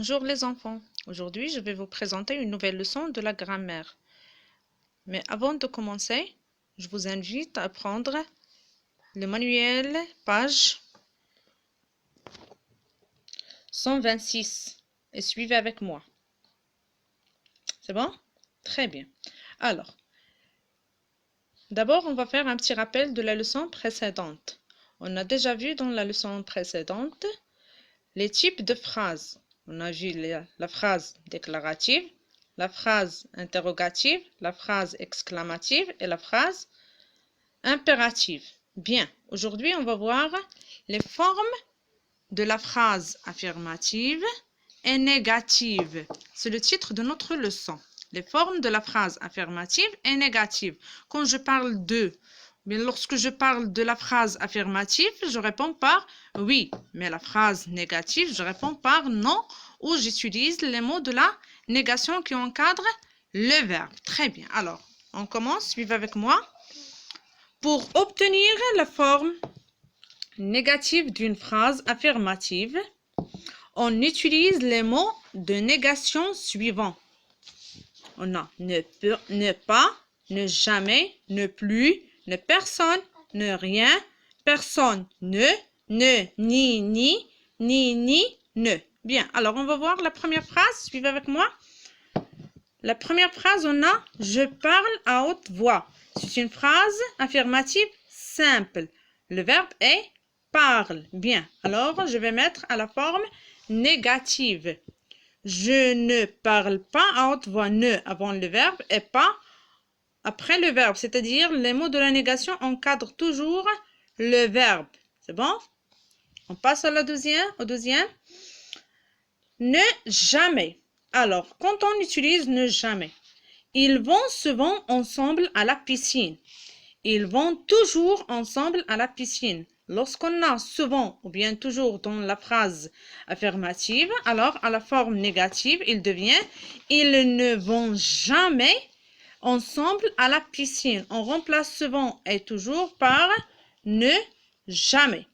Bonjour les enfants, aujourd'hui je vais vous présenter une nouvelle leçon de la grammaire. Mais avant de commencer, je vous invite à prendre le manuel page 126 et suivez avec moi. C'est bon? Très bien. Alors, d'abord on va faire un petit rappel de la leçon précédente. On a déjà vu dans la leçon précédente les types de phrases. On a vu la phrase déclarative, la phrase interrogative, la phrase exclamative et la phrase impérative. Bien, aujourd'hui, on va voir les formes de la phrase affirmative et négative. C'est le titre de notre leçon. Les formes de la phrase affirmative et négative. Quand je parle de, mais lorsque je parle de la phrase affirmative, je réponds par oui. Mais la phrase négative, je réponds par non ou j'utilise les mots de la négation qui encadrent le verbe. Très bien. Alors, on commence. Suivez avec moi. Pour obtenir la forme négative d'une phrase affirmative, on utilise les mots de négation suivants. On a ne pas, ne jamais, ne plus, ne personne, ne rien, personne, ne, ni, ne. Bien, alors on va voir la première phrase. Suivez avec moi. La première phrase, on a « Je parle à haute voix ». C'est une phrase affirmative simple. Le verbe est « parle ». Bien, alors je vais mettre à la forme négative. Je ne parle pas à haute voix, ne avant le verbe et pas après le verbe. C'est-à-dire, les mots de la négation encadrent toujours le verbe. C'est bon? On passe au deuxième. Ne jamais. Alors, quand on utilise ne jamais, ils vont souvent ensemble à la piscine. Ils vont toujours ensemble à la piscine. Lorsqu'on a souvent ou bien toujours dans la phrase affirmative, alors à la forme négative, il devient « Ils ne vont jamais ensemble à la piscine ». On remplace souvent et toujours par « ne jamais ».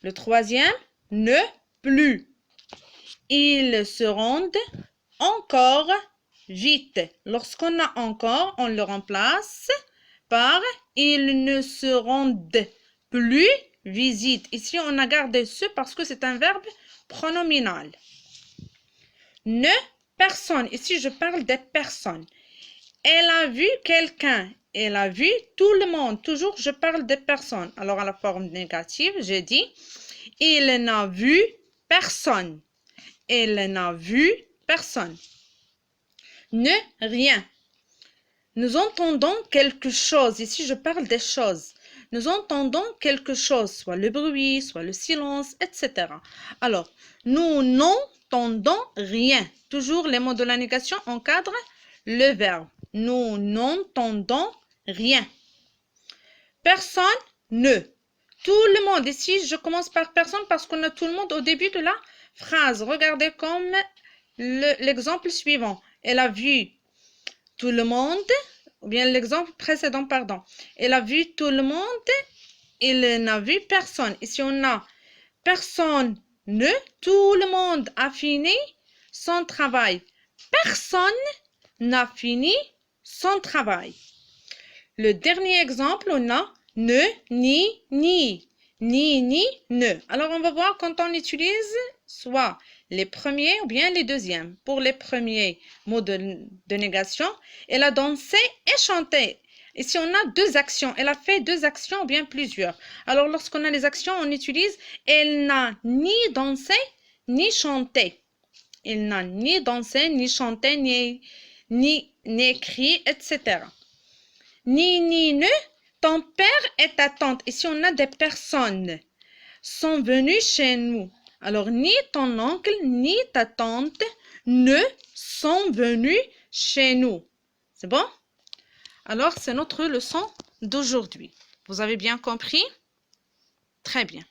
Le troisième, « ne plus ». Ils se rendent encore vite. Lorsqu'on a encore, on le remplace par « ils ne se rendent plus visite ». Ici, on a gardé ce parce que c'est un verbe pronominal. Ne personne. Ici, je parle des personnes. Elle a vu quelqu'un. Elle a vu tout le monde. Toujours, je parle des personnes. Alors, à la forme négative, je dis « il n'a vu personne ». Elle n'a vu personne. Ne rien. Nous entendons quelque chose. Ici, je parle des choses. Nous entendons quelque chose, soit le bruit, soit le silence, etc. Alors, nous n'entendons rien. Toujours les mots de la négation encadrent le verbe. Nous n'entendons rien. Personne, ne. Tout le monde. Ici, je commence par personne parce qu'on a tout le monde au début de la phrase. Regardez comme l'exemple suivant. Elle a vu tout le monde, ou bien l'exemple précédent, pardon. Elle a vu tout le monde, il n'a vu personne. Ici, on a personne, ne, tout le monde a fini son travail. Personne n'a fini son travail. Le dernier exemple, on a ne, ni, ne. Alors, on va voir quand on utilise soit les premiers ou bien les deuxièmes. Pour les premiers mots de négation, elle a dansé et chanté. Ici, on a deux actions. Elle a fait deux actions ou bien plusieurs. Alors, lorsqu'on a les actions, on utilise « elle n'a ni dansé ni chanté ». Elle n'a ni dansé, ni chanté, ni écrit, etc. Ni, ne. Ton père et ta tante, ici on a des personnes, sont venus chez nous. Alors, ni ton oncle, ni ta tante ne sont venus chez nous. C'est bon? Alors, c'est notre leçon d'aujourd'hui. Vous avez bien compris? Très bien.